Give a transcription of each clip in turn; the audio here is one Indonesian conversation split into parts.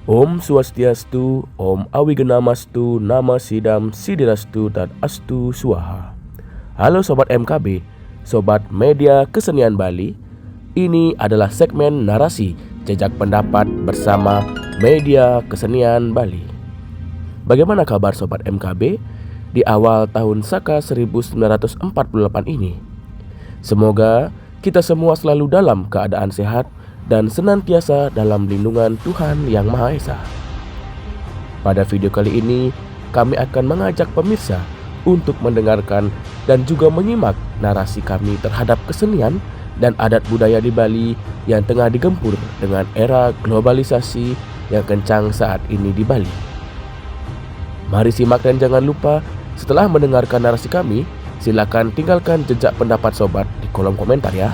Om Swastiastu, Om Awigenamastu, Nama Sidam, Sidirastu, dan Astu Swaha. Halo Sobat MKB, Sobat Media Kesenian Bali. Ini adalah segmen narasi jejak pendapat bersama Media Kesenian Bali. Bagaimana kabar Sobat MKB di awal tahun Saka 1948 ini? Semoga kita semua selalu dalam keadaan sehat dan senantiasa dalam lindungan Tuhan Yang Maha Esa. Pada video kali ini, kami akan mengajak pemirsa untuk mendengarkan dan juga menyimak narasi kami terhadap kesenian dan adat budaya di Bali yang tengah digempur dengan era globalisasi yang kencang saat ini di Bali. Mari simak dan jangan lupa setelah mendengarkan narasi kami, silakan tinggalkan jejak pendapat sobat di kolom komentar ya.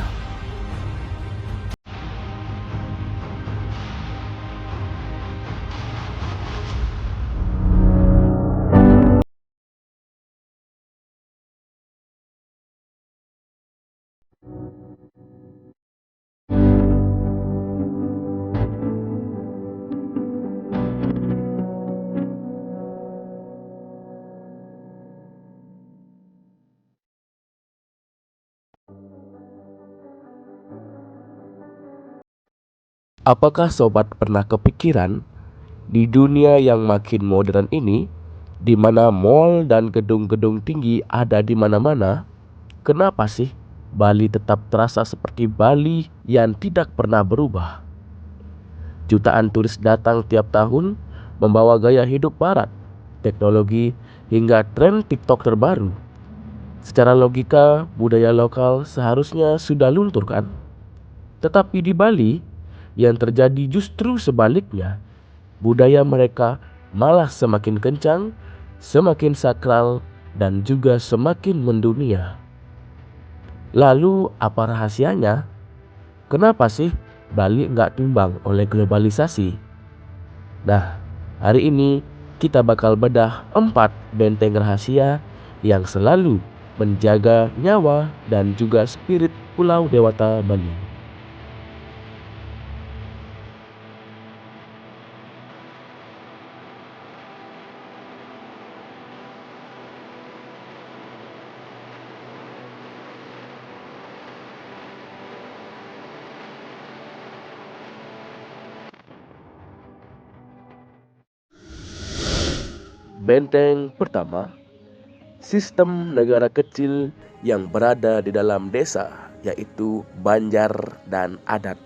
Apakah sobat pernah kepikiran di dunia yang makin modern ini, di mana mall dan gedung-gedung tinggi ada di mana-mana, kenapa sih Bali tetap terasa seperti Bali yang tidak pernah berubah? Jutaan turis datang tiap tahun membawa gaya hidup barat, teknologi, hingga tren TikTok terbaru. Secara logika, budaya lokal seharusnya sudah luntur kan? Tetapi di Bali, yang terjadi justru sebaliknya. Budaya mereka malah semakin kencang, semakin sakral, dan juga semakin mendunia. Lalu apa rahasianya? Kenapa sih Bali nggak tumbang oleh globalisasi? Nah, hari ini kita bakal bedah 4 benteng rahasia yang selalu menjaga nyawa dan juga spirit Pulau Dewata Bali. Benteng pertama, sistem negara kecil yang berada di dalam desa, yaitu Banjar dan Adat.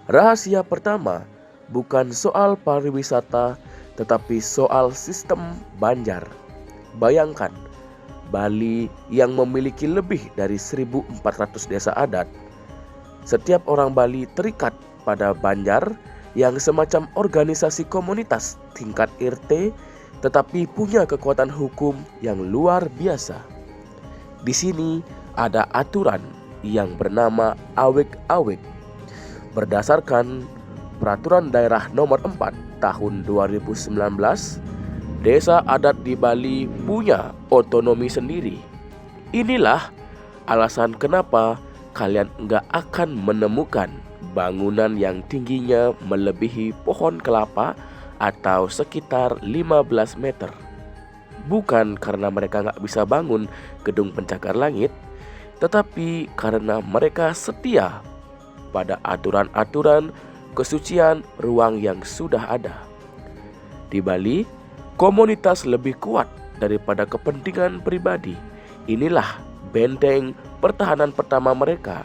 Rahasia pertama bukan soal pariwisata, tetapi soal sistem Banjar. Bayangkan, Bali yang memiliki lebih dari 1.400 desa adat. Setiap orang Bali terikat pada Banjar yang semacam organisasi komunitas tingkat RT, tetapi punya kekuatan hukum yang luar biasa. Di sini ada aturan yang bernama awek-awek. Berdasarkan Peraturan Daerah Nomor 4 Tahun 2019, desa adat di Bali punya otonomi sendiri. Inilah alasan kenapa kalian nggak akan menemukan bangunan yang tingginya melebihi pohon kelapa atau sekitar 15 meter. Bukan karena mereka nggak bisa bangun gedung pencakar langit, tetapi karena mereka setia pada aturan-aturan kesucian ruang yang sudah ada. Di Bali, komunitas lebih kuat daripada kepentingan pribadi. Inilah benteng pertahanan pertama mereka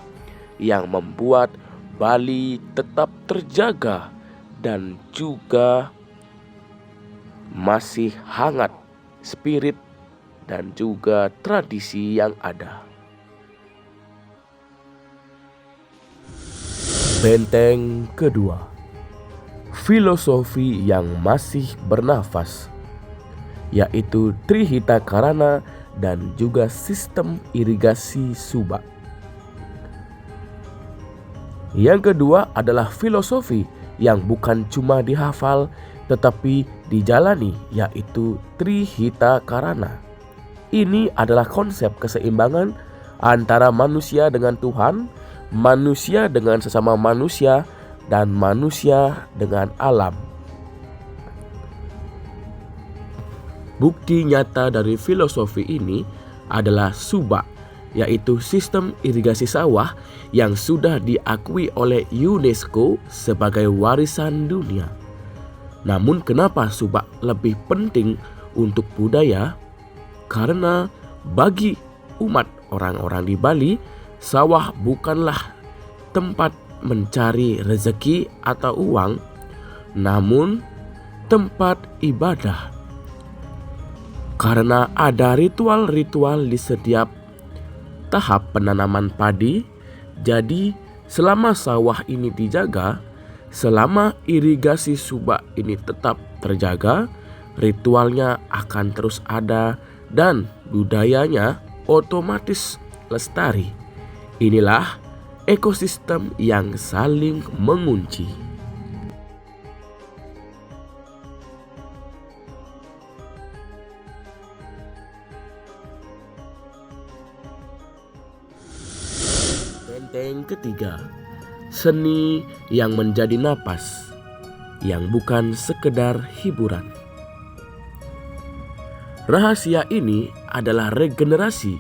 yang membuat Bali tetap terjaga dan juga masih hangat spirit dan juga tradisi yang ada. Benteng kedua, filosofi yang masih bernafas, yaitu Trihita Karana dan juga sistem irigasi Subak. Yang kedua adalah filosofi yang bukan cuma dihafal tetapi dijalani, yaitu Trihita Karana. Ini adalah konsep keseimbangan antara manusia dengan Tuhan, manusia dengan sesama manusia, dan manusia dengan alam. Bukti nyata dari filosofi ini adalah subak, yaitu sistem irigasi sawah yang sudah diakui oleh UNESCO sebagai warisan dunia. Namun kenapa subak lebih penting untuk budaya? Karena bagi umat orang-orang di Bali, sawah bukanlah tempat mencari rezeki atau uang, namun tempat ibadah. Karena ada ritual-ritual di setiap tahap penanaman padi, jadi selama sawah ini dijaga, selama irigasi subak ini tetap terjaga, ritualnya akan terus ada dan budayanya otomatis lestari. Inilah ekosistem yang saling mengunci. Benteng ketiga, seni yang menjadi napas, yang bukan sekedar hiburan. Rahasia ini adalah regenerasi.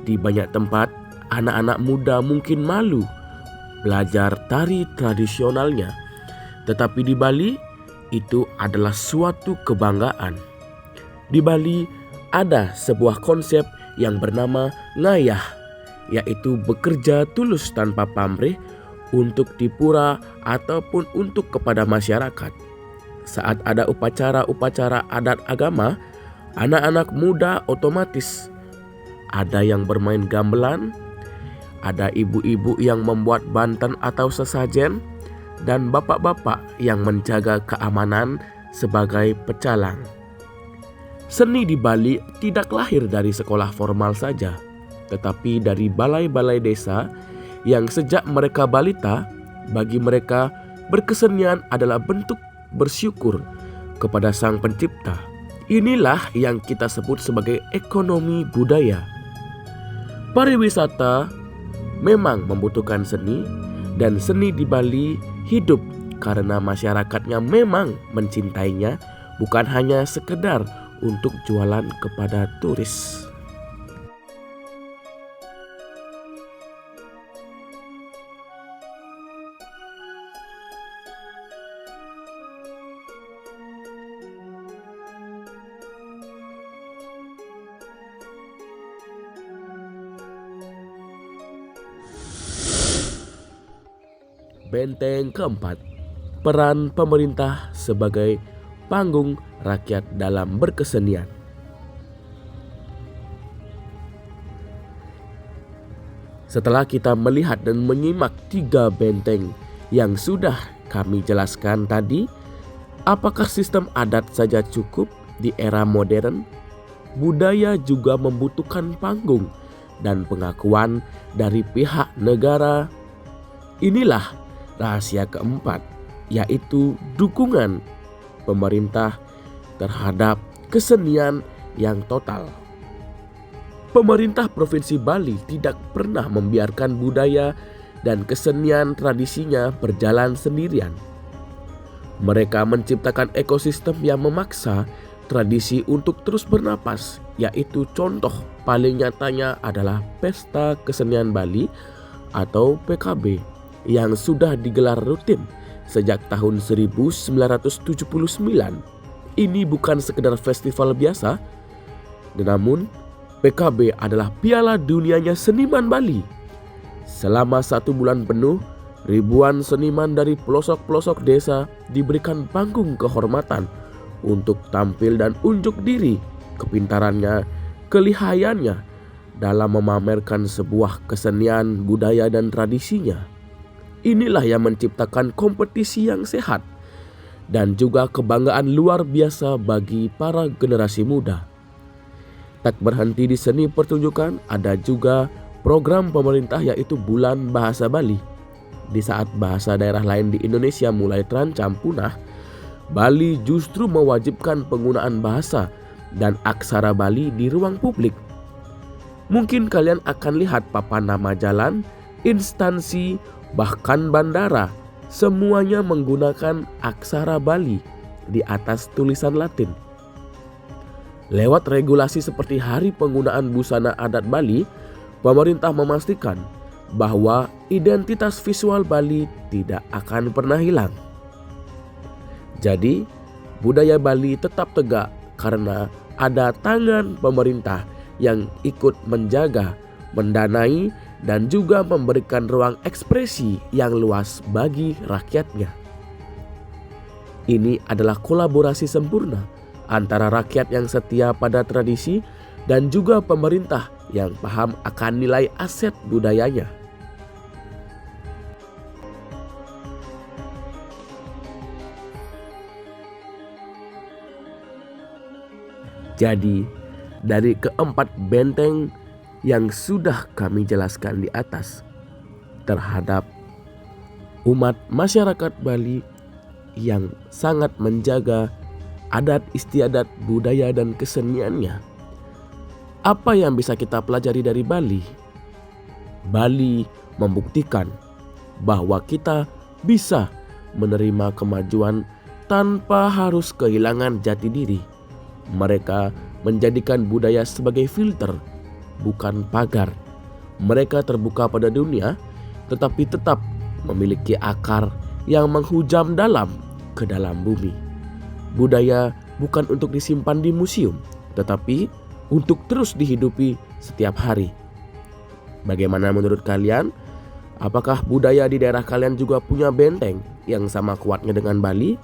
Di banyak tempat, anak-anak muda mungkin malu belajar tari tradisionalnya. Tetapi di Bali, itu adalah suatu kebanggaan. Di Bali ada sebuah konsep yang bernama ngayah, yaitu bekerja tulus tanpa pamrih untuk di pura ataupun untuk kepada masyarakat. Saat ada upacara-upacara adat agama, anak-anak muda otomatis ada yang bermain gamelan, ada ibu-ibu yang membuat banten atau sesajen, dan bapak-bapak yang menjaga keamanan sebagai pecalang. Seni di Bali tidak lahir dari sekolah formal saja, tetapi dari balai-balai desa yang sejak mereka balita, bagi mereka berkesenian adalah bentuk bersyukur kepada Sang Pencipta. Inilah yang kita sebut sebagai ekonomi budaya. Pariwisata memang membutuhkan seni, dan seni di Bali hidup karena masyarakatnya memang mencintainya, bukan hanya sekedar untuk jualan kepada turis. Benteng keempat, peran pemerintah sebagai panggung rakyat dalam berkesenian. Setelah kita melihat dan menyimak 3 benteng yang sudah kami jelaskan tadi, apakah sistem adat saja cukup di era modern? Budaya juga membutuhkan panggung dan pengakuan dari pihak negara. Inilah rahasia keempat, yaitu dukungan pemerintah terhadap kesenian yang total. Pemerintah Provinsi Bali tidak pernah membiarkan budaya dan kesenian tradisinya berjalan sendirian. Mereka menciptakan ekosistem yang memaksa tradisi untuk terus bernapas, yaitu contoh paling nyatanya adalah Pesta Kesenian Bali atau PKB yang sudah digelar rutin sejak tahun 1979. Ini bukan sekedar festival biasa, namun PKB adalah piala dunianya seniman Bali. Selama 1 bulan penuh, ribuan seniman dari pelosok-pelosok desa diberikan panggung kehormatan untuk tampil dan unjuk diri kepintarannya, kelihayannya dalam memamerkan sebuah kesenian, budaya dan tradisinya. Inilah yang menciptakan kompetisi yang sehat dan juga kebanggaan luar biasa bagi para generasi muda. Tak berhenti di seni pertunjukan, ada juga program pemerintah yaitu Bulan Bahasa Bali. Di saat bahasa daerah lain di Indonesia mulai terancam punah, Bali justru mewajibkan penggunaan bahasa dan aksara Bali di ruang publik. Mungkin kalian akan lihat papan nama jalan, instansi, bahkan bandara semuanya menggunakan aksara Bali di atas tulisan Latin. Lewat regulasi seperti hari penggunaan busana adat Bali, pemerintah memastikan bahwa identitas visual Bali tidak akan pernah hilang. Jadi, budaya Bali tetap tegak karena ada tangan pemerintah yang ikut menjaga, mendanai, dan juga memberikan ruang ekspresi yang luas bagi rakyatnya. Ini adalah kolaborasi sempurna antara rakyat yang setia pada tradisi dan juga pemerintah yang paham akan nilai aset budayanya. Jadi, dari keempat benteng yang sudah kami jelaskan di atas terhadap umat masyarakat Bali yang sangat menjaga adat istiadat, budaya, dan keseniannya, apa yang bisa kita pelajari dari Bali? Bali membuktikan bahwa kita bisa menerima kemajuan tanpa harus kehilangan jati diri. Mereka menjadikan budaya sebagai filter, bukan pagar. Mereka terbuka pada dunia, tetapi tetap memiliki akar yang menghujam dalam ke dalam bumi. Budaya bukan untuk disimpan di museum, tetapi untuk terus dihidupi setiap hari. Bagaimana menurut kalian? Apakah budaya di daerah kalian juga punya benteng yang sama kuatnya dengan Bali?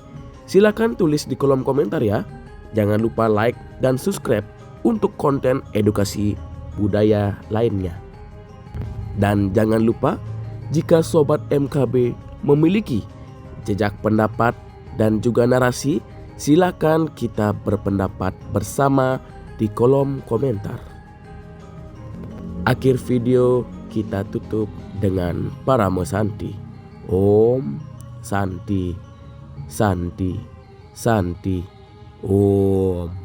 Silakan tulis di kolom komentar ya. Jangan lupa like dan subscribe untuk konten edukasi budaya lainnya. Dan jangan lupa, jika Sobat MKB memiliki jejak pendapat dan juga narasi, silakan kita berpendapat bersama di kolom komentar. Akhir video kita tutup dengan Paramo Santi. Om Santi, Santi, Santi, Om.